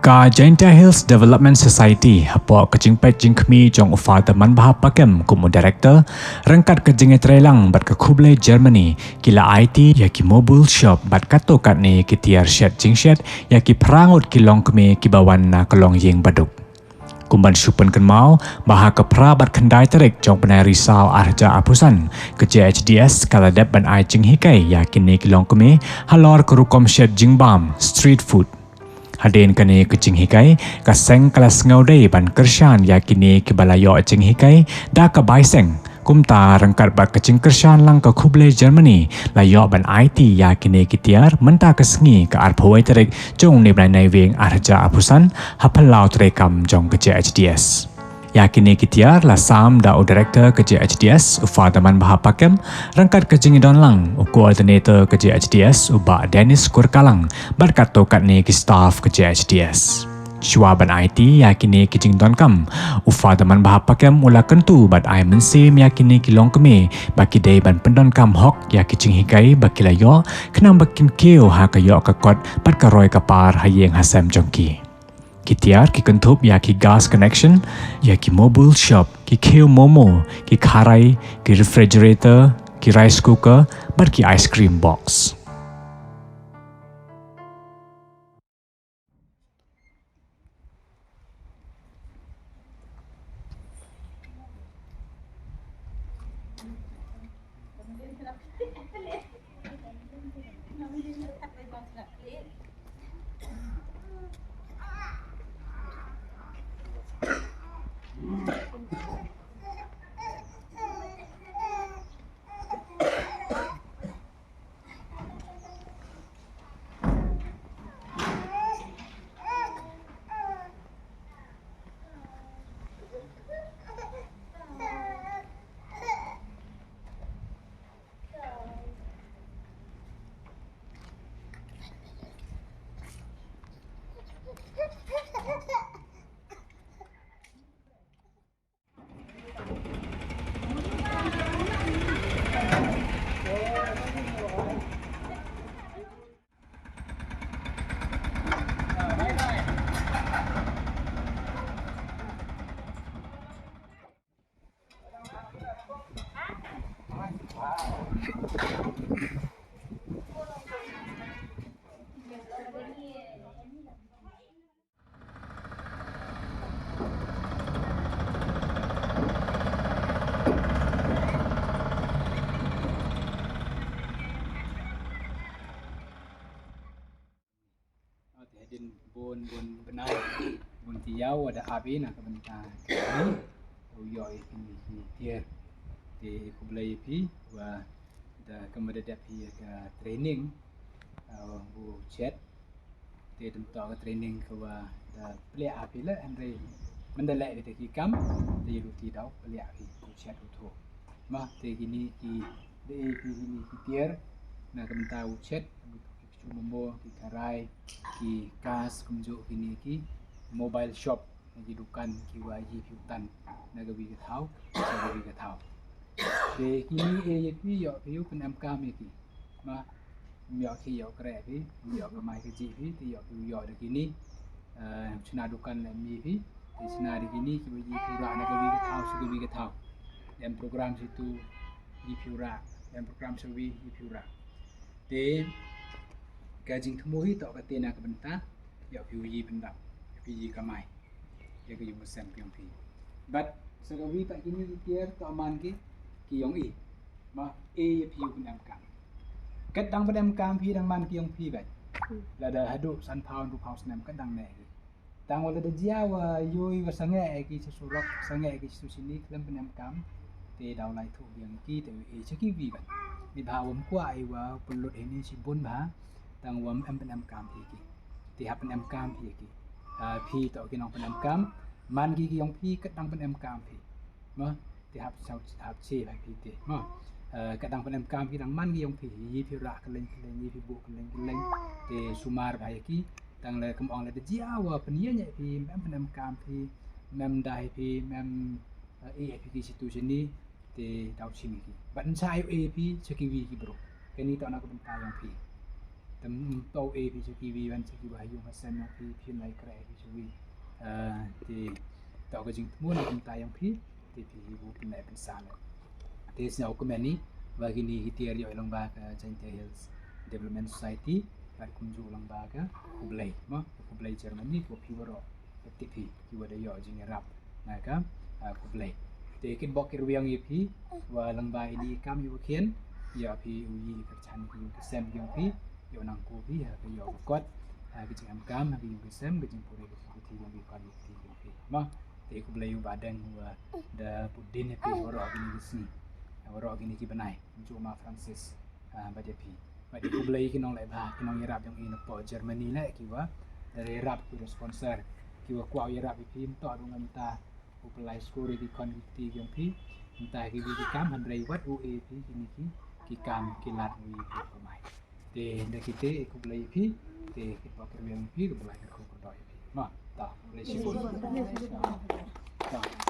Ka Jaintia Hills Development Society hapok kejingpet jingkmi jong ufa teman bahap pakem kumu director rengkat kejinge trelang bat ke Kuble Germany kila IT ya ki mobile shop bat kato kat ni ki tiar shed jingshed ya ki prangut ki long kemi ki bawan na kelong yeng baduk. Kumban syupen kenmau bahak ke prabat kendai terik jong penai risau arja apusan ke JHDS kala dep ban ai jing hikai ya kini ki long kemi halor ke rukom shed jingbam street food. Hadin kini kecing hikai kaseng kelas ngaudai ban kershan ya kini kibalayo cing hikai dah ke baiseng kumta rengkat bat kecing kershan lang ke Kuble Germany layo ban IT ya kini kitiar mentah kesengi ke arpawai terik jong ni banai wing arja apusan hapelau terekam jong ke JHDS. Ya kini kitiar la sam da o director ke JHDS ufa teman bahap pakem rengkat ke jingidon lang u coordinator ke JHDS uba Dennis Kurkalang berkat tokat ni ki staff ke JHDS. Syuaban IT ya kini ki jingdon kam ufa teman bahap pakem ula kentu bat ai mensim ya kini ki long keme baki day ban pendon kam hok ya ki jing hikai baki layo kenang bakin keo ha kayo kakot bat karoi kapar hayeng hasem jongki. Kitiar ki kentup ya ki gas connection, ya ki mobile shop, ki keo momo, ki karai, ki refrigerator, ki rice cooker, bar ki ice cream box. Din bun benai bun tiau ada api nak kebentar ini uyoi ini tiar di Kublai pi wa da kemudian pi ke training bu chat di tempat ke training ke wa da pelak api lah andre mendelek di kikam di ruti dau pelak api bu chat utuh mah di gini di ini tiar nak kebentar bu chat Mumbo ki karai ki kas kumjo kini ki mobile shop ki dukan ki waji hutan nagawi ke thau nagawi ke thau de kini e pi yo pi penam kam ki ma yo ki yo kre pi yo ke mai ke ji pi ti yo pi yo de kini chuna dukan le mi pi di sina di kini ki waji pura nagawi ke thau dan program situ di pura dan program sewi di pura de Gajing kemuhi tak kata nak bentar, ya piuji pendap, piuji kamai, ya ke jumpa sem pion pi. But sekawi tak kini tiar tak aman ki yong i, mah ya piu pendam kam. Kadang pendam kam pi dang man ki yong pi bat. Lada haduk san pound 2 nem kadang ne ki. Tang wala da jiawa yoi wasange ki sesurok sange ki situ sini klem pendam kam. Te dau lai thu yang ki te ceki wi bat. Di bawam kwa ai wa pelut ini si bun ba. Tang wam penam kam pi ki tiap penam kam pi ki pi tok ki nong penam kam man ki yong pi kadang penam kam pi ma tiap sau tiap che bai pi te ma kadang penam kam ki dang man ki yong pi yi pi ra keleng yi pi bu keleng te sumar bai ki tang le kem ong le de jiawa penia nya pi penam kam pi mem dai pi mem pi ki situ sini te tau sini ki ban sai pi seki wi ki bro keni tok nak bentar yong pi tem tau pi kiwi wan ki bayu hasan yang pi lai krai pi chui thì tao cái chính muốn là chúng ta yang pi thì ibu pinai pensana thì sau cái meni và gini hitir yo lang ba ka Jaintia Hills Development Society at kunju lang ba ka Kublai Germany ko piwaro tipi kiwa da yo jing rap na ka Kublai thì cái bok kirwiang pi và lang ba ini kam yu kien ya pi uyi ka chan yu ka sem yang pi yo nang ko pi ha ka yo kot cái jing kam ha yu ka sem cái jing puri ko ti yang pi kan ti yang pi thì Kublai yu badang wa da pudin pi waro gini sini waro gini ki banai Joma Francis badia pi badia Kublai ki nong lai ba ki nong yarap yang in po Germany la ki wa dari rap ku sponsor ki wa kwa yarap pi to dungan ta Kublai skori di konti yang pi entah ki bi kam handrai wat u e pi kini ki kam ki lat wi pi pemai de de kite Kublai pi de ki pa kerwiang pi Kublai ko ko doi pi ma ta Kublai si ta